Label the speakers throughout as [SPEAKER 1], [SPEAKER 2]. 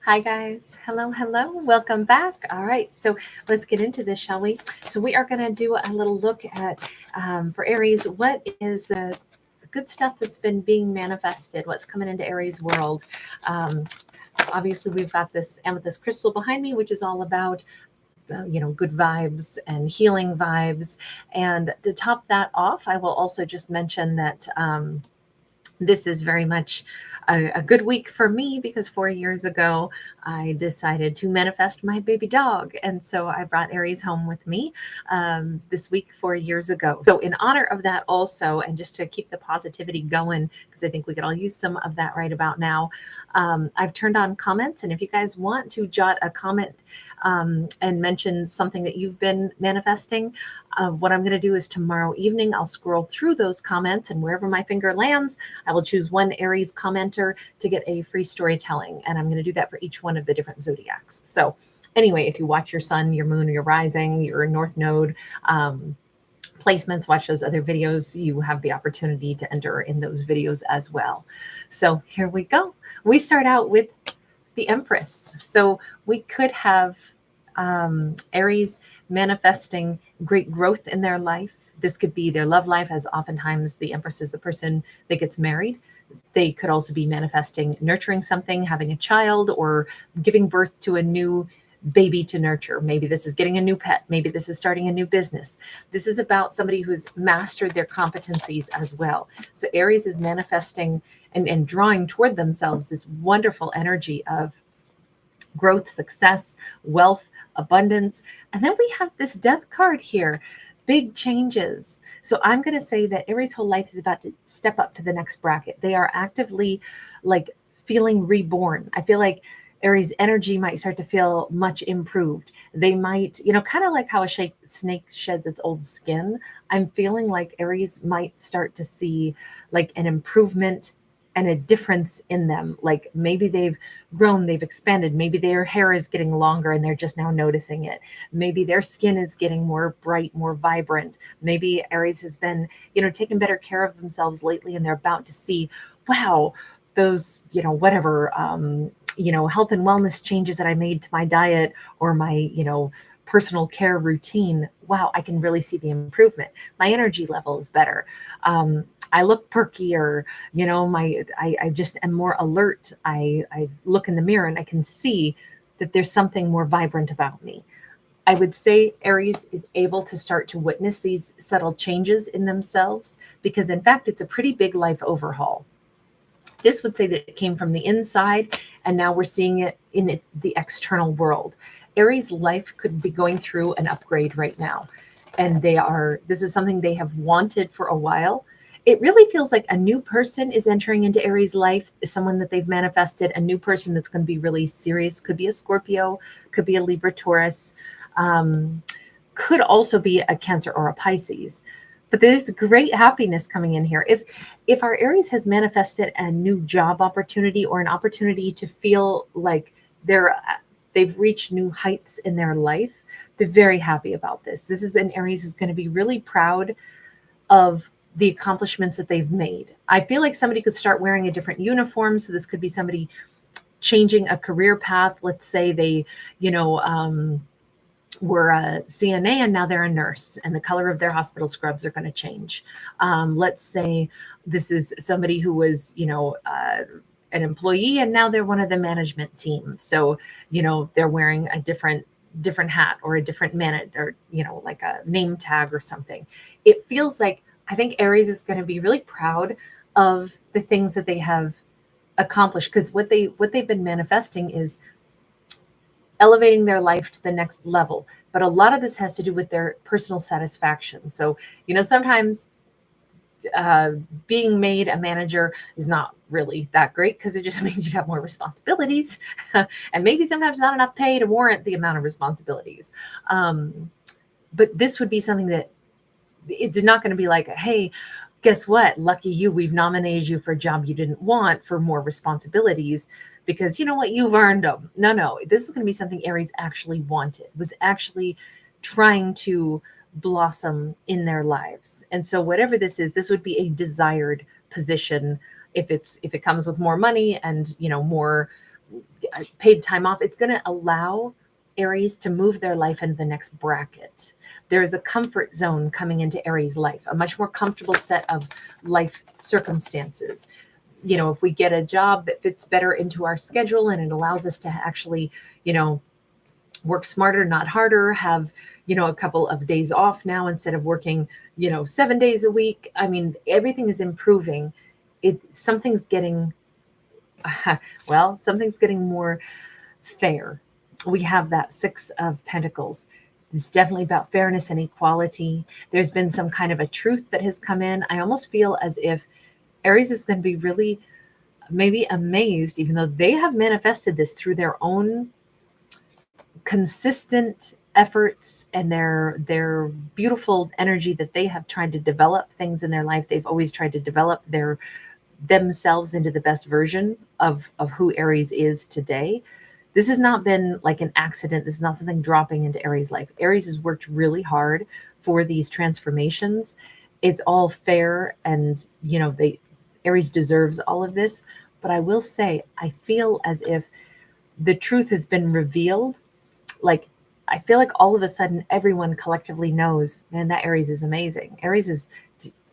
[SPEAKER 1] Hi guys. Hello, hello. Welcome back. All right. So let's get into this, shall we? So we are going to do a little look at for Aries, what is the good stuff that's been being manifested? What's coming into Aries world? Um, Obviously, we've got this amethyst crystal behind me, which is all about good vibes and healing vibes. And to top that off, I will also just mention that. This is very much a good week for me because 4 years ago I decided to manifest my baby dog. And so I brought Aries home with me this week 4 years ago. So, in honor of that, also, and just to keep the positivity going, because I think we could all use some of that right about now, I've turned on comments. And if you guys want to jot a comment and mention something that you've been manifesting, what I'm going to do is tomorrow evening, I'll scroll through those comments, and wherever my finger lands, I will choose one Aries commenter to get a free storytelling. And I'm going to do that for each one of the different zodiacs. So, anyway, if you watch your sun, your moon, your rising, your north node, placements, watch those other videos, you have the opportunity to enter in those videos as well. So, here we go. We start out with the Empress. So, we could have Aries manifesting great growth in their life. This could be their love life, as oftentimes the Empress is the person that gets married. They could also be manifesting nurturing something, having a child, or giving birth to a new baby to nurture. Maybe this is getting a new pet. Maybe this is starting a new business. This is about somebody who's mastered their competencies as well. So Aries is manifesting and drawing toward themselves this wonderful energy of growth, success, wealth, abundance. And then we have this death card here, big changes. So I'm going to say that Aries' whole life is about to step up to the next bracket. They are actively like feeling reborn. I feel like Aries' energy might start to feel much improved. They might, kind of like how a snake sheds its old skin. I'm feeling like Aries might start to see like an improvement and a difference in them. Like maybe they've grown, they've expanded, maybe their hair is getting longer and they're just now noticing it. Maybe their skin is getting more bright, more vibrant. Maybe Aries has been, taking better care of themselves lately and they're about to see, wow, those, whatever, health and wellness changes that I made to my diet or my, personal care routine. Wow, I can really see the improvement. My energy level is better. I look perkier, I just am more alert. I look in the mirror and I can see that there's something more vibrant about me. I would say Aries is able to start to witness these subtle changes in themselves because, in fact, it's a pretty big life overhaul. This would say that it came from the inside, and now we're seeing it in the external world. Aries' life could be going through an upgrade right now, and this is something they have wanted for a while. It really feels like a new person is entering into Aries' life, someone that they've manifested, a new person that's going to be really serious. Could be a Scorpio, could be a Libra, Taurus, could also be a Cancer or a Pisces. But there's great happiness coming in here. If our Aries has manifested a new job opportunity or an opportunity to feel like they've reached new heights in their life, they're very happy about this. This is an Aries who's going to be really proud of the accomplishments that they've made. I feel like somebody could start wearing a different uniform. So this could be somebody changing a career path. Let's say they, were a CNA and now they're a nurse, and the color of their hospital scrubs are going to change. Let's say this is somebody who was, an employee and now they're one of the management team. So, they're wearing a different hat or a different manager, or, like a name tag or something. It feels like I think Aries is going to be really proud of the things that they have accomplished, because what they've been manifesting is elevating their life to the next level. But a lot of this has to do with their personal satisfaction. So, sometimes being made a manager is not really that great because it just means you have more responsibilities and maybe sometimes not enough pay to warrant the amount of responsibilities. But this would be something that it's not going to be like, hey, guess what? Lucky you, we've nominated you for a job you didn't want for more responsibilities because you know what? You've earned them. No. This is going to be something Aries actually wanted, was actually trying to blossom in their lives. And so whatever this is, this would be a desired position if it comes with more money and, more paid time off. It's going to allow Aries to move their life into the next bracket. There is a comfort zone coming into Aries life, a much more comfortable set of life circumstances. You know, if we get a job that fits better into our schedule and it allows us to actually, you know, work smarter, not harder, have, you know, a couple of days off now instead of working, you know, 7 days a week. I mean, everything is improving. Something's getting, well, something's getting more fair. We have that Six of Pentacles. It's definitely about fairness and equality. There's been some kind of a truth that has come in. I almost feel as if Aries is going to be really maybe amazed, even though they have manifested this through their own consistent efforts and their beautiful energy that they have tried to develop things in their life. They've always tried to develop themselves into the best version of who Aries is today. This has not been like an accident. This is not something dropping into Aries' life. Aries has worked really hard for these transformations. It's all fair, and you know, Aries deserves all of this. But I will say, I feel as if the truth has been revealed. Like, I feel like all of a sudden everyone collectively knows, man, that Aries is amazing. Aries is,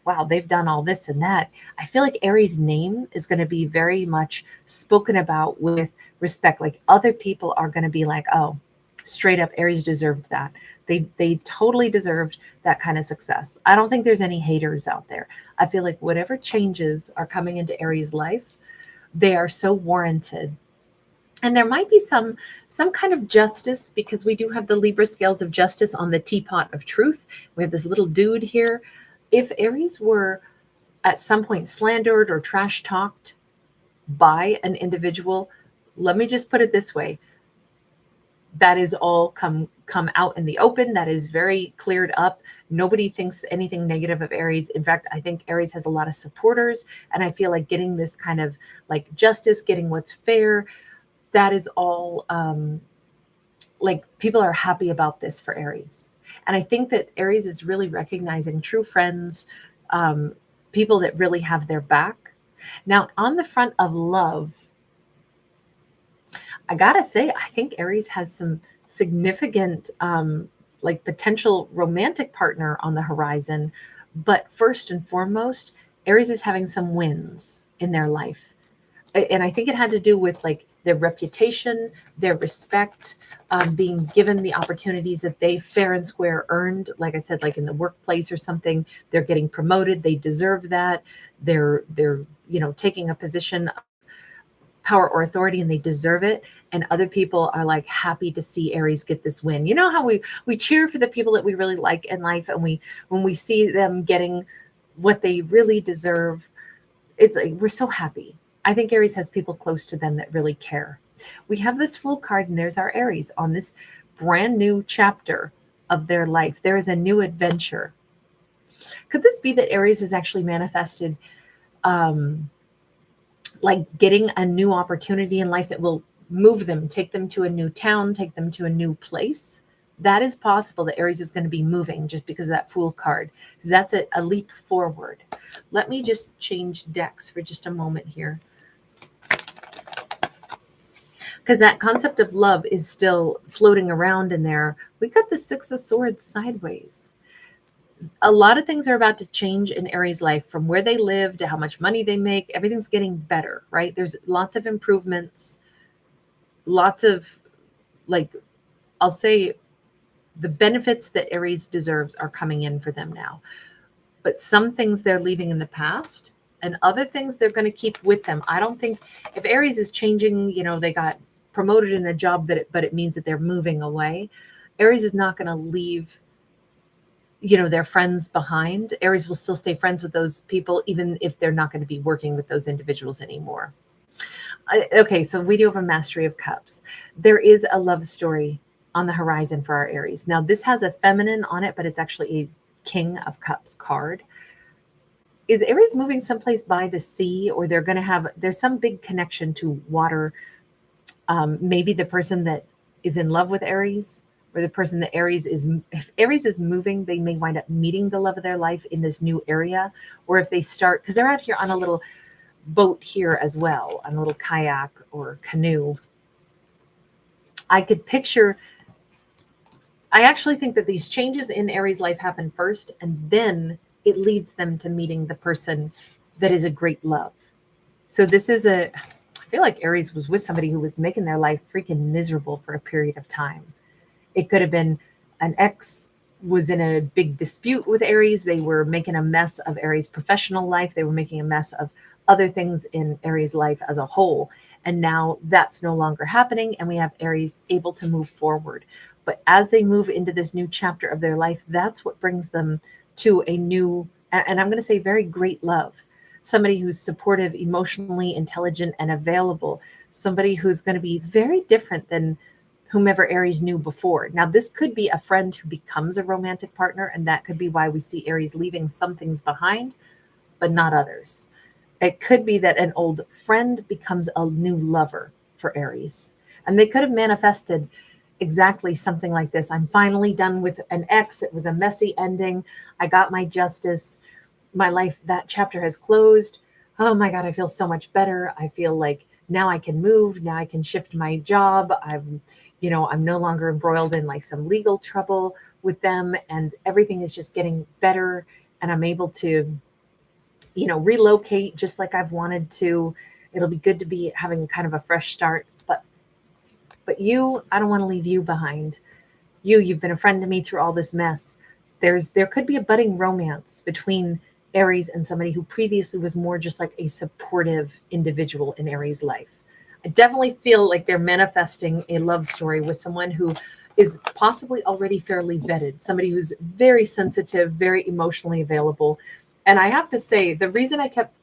[SPEAKER 1] wow, they've done all this and that. I feel like Aries' name is going to be very much spoken about with respect. Like, other people are going to be like, oh, straight up, Aries deserved that. They totally deserved that kind of success. I don't think there's any haters out there. I feel like whatever changes are coming into Aries' life, they are so warranted. And there might be some kind of justice, because we do have the Libra scales of justice on the teapot of truth. We have this little dude here. If Aries were at some point slandered or trash talked by an individual, let me just put it this way. That is all come out in the open. That is very cleared up. Nobody thinks anything negative of Aries. In fact, I think Aries has a lot of supporters. And I feel like getting this kind of like justice, getting what's fair, that is all like, people are happy about this for Aries. And I think that Aries is really recognizing true friends, people that really have their back. Now, on the front of love, I gotta say, I think Aries has some significant like potential romantic partner on the horizon. But first and foremost, Aries is having some wins in their life. And I think it had to do with like their reputation, their respect, being given the opportunities that they fair and square earned. Like I said, like in the workplace or something, they're getting promoted. They deserve that. They're you know, taking a position of power or authority, and they deserve it. And other people are like happy to see Aries get this win. You know how we cheer for the people that we really like in life, and when we see them getting what they really deserve, it's like we're so happy. I think Aries has people close to them that really care. We have this Fool card, and there's our Aries on this brand new chapter of their life. There is a new adventure. Could this be that Aries has actually manifested like getting a new opportunity in life that will move them, take them to a new town, take them to a new place? That is possible, that Aries is going to be moving just because of that Fool card, because that's a leap forward. Let me just change decks for just a moment here, because that concept of love is still floating around in there. We got the Six of Swords sideways. A lot of things are about to change in Aries' life, from where they live to how much money they make. Everything's getting better, right? There's lots of improvements, lots of, like, I'll say the benefits that Aries deserves are coming in for them now. But some things they're leaving in the past, and other things they're going to keep with them. I don't think if Aries is changing, you know, they got promoted in a job, but it means that they're moving away. Aries is not going to leave, you know, their friends behind. Aries will still stay friends with those people, even if they're not going to be working with those individuals anymore. Okay, so we do have a Mastery of Cups. There is a love story on the horizon for our Aries. Now, this has a feminine on it, but it's actually a King of Cups card. Is Aries moving someplace by the sea, or there's some big connection to water? Maybe the person that is in love with Aries, or the person that if Aries is moving, they may wind up meeting the love of their life in this new area. Or if they start, because they're out here on a little boat here as well, on a little kayak or canoe. I could picture, I actually think that these changes in Aries life happen first, and then it leads them to meeting the person that is a great love. So this is I feel like Aries was with somebody who was making their life freaking miserable for a period of time. It could have been an ex was in a big dispute with Aries. They were making a mess of Aries' professional life. They were making a mess of other things in Aries' life as a whole. And now that's no longer happening. And we have Aries able to move forward. But as they move into this new chapter of their life, that's what brings them to a new, and I'm going to say very great love. Somebody who's supportive, emotionally intelligent, and available. Somebody who's going to be very different than whomever Aries knew before. Now, this could be a friend who becomes a romantic partner, and that could be why we see Aries leaving some things behind, but not others. It could be that an old friend becomes a new lover for Aries. And they could have manifested exactly something like this. I'm finally done with an ex. It was a messy ending. I got my justice. My life, that chapter has closed. Oh my God, I feel so much better. I feel like now I can move. Now I can shift my job. I'm no longer embroiled in like some legal trouble with them, and everything is just getting better. And I'm able to, relocate just like I've wanted to. It'll be good to be having kind of a fresh start. But you, I don't want to leave you behind. You've been a friend to me through all this mess. There could be a budding romance between Aries and somebody who previously was more just like a supportive individual in Aries' life. I definitely feel like they're manifesting a love story with someone who is possibly already fairly vetted, somebody who's very sensitive, very emotionally available. And I have to say, the reason I kept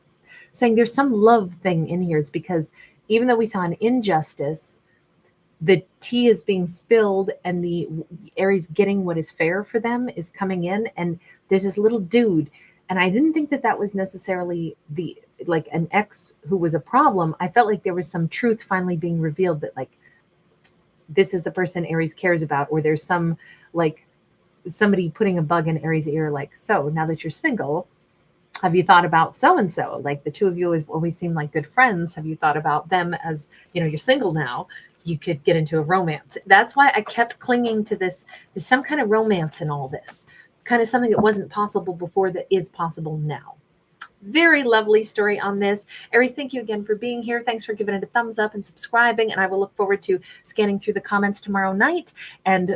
[SPEAKER 1] saying there's some love thing in here is because even though we saw an injustice, the tea is being spilled and the Aries getting what is fair for them is coming in, and there's this little dude, and I didn't think that that was necessarily the like an ex who was a problem. I felt like there was some truth finally being revealed that like this is the person Aries cares about, or there's some like somebody putting a bug in Aries' ear, like, so now that you're single, have you thought about so and so? Like the two of you always seem like good friends. Have you thought about them as, you're single now? You could get into a romance. That's why I kept clinging to this. There's some kind of romance in all this, kind of something that wasn't possible before that is possible now. Very lovely story on this. Aries, thank you again for being here. Thanks for giving it a thumbs up and subscribing. And I will look forward to scanning through the comments tomorrow night and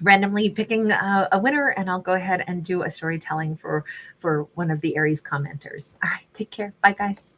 [SPEAKER 1] randomly picking a winner, and I'll go ahead and do a storytelling for one of the Aries commenters. All right, take care. Bye, guys.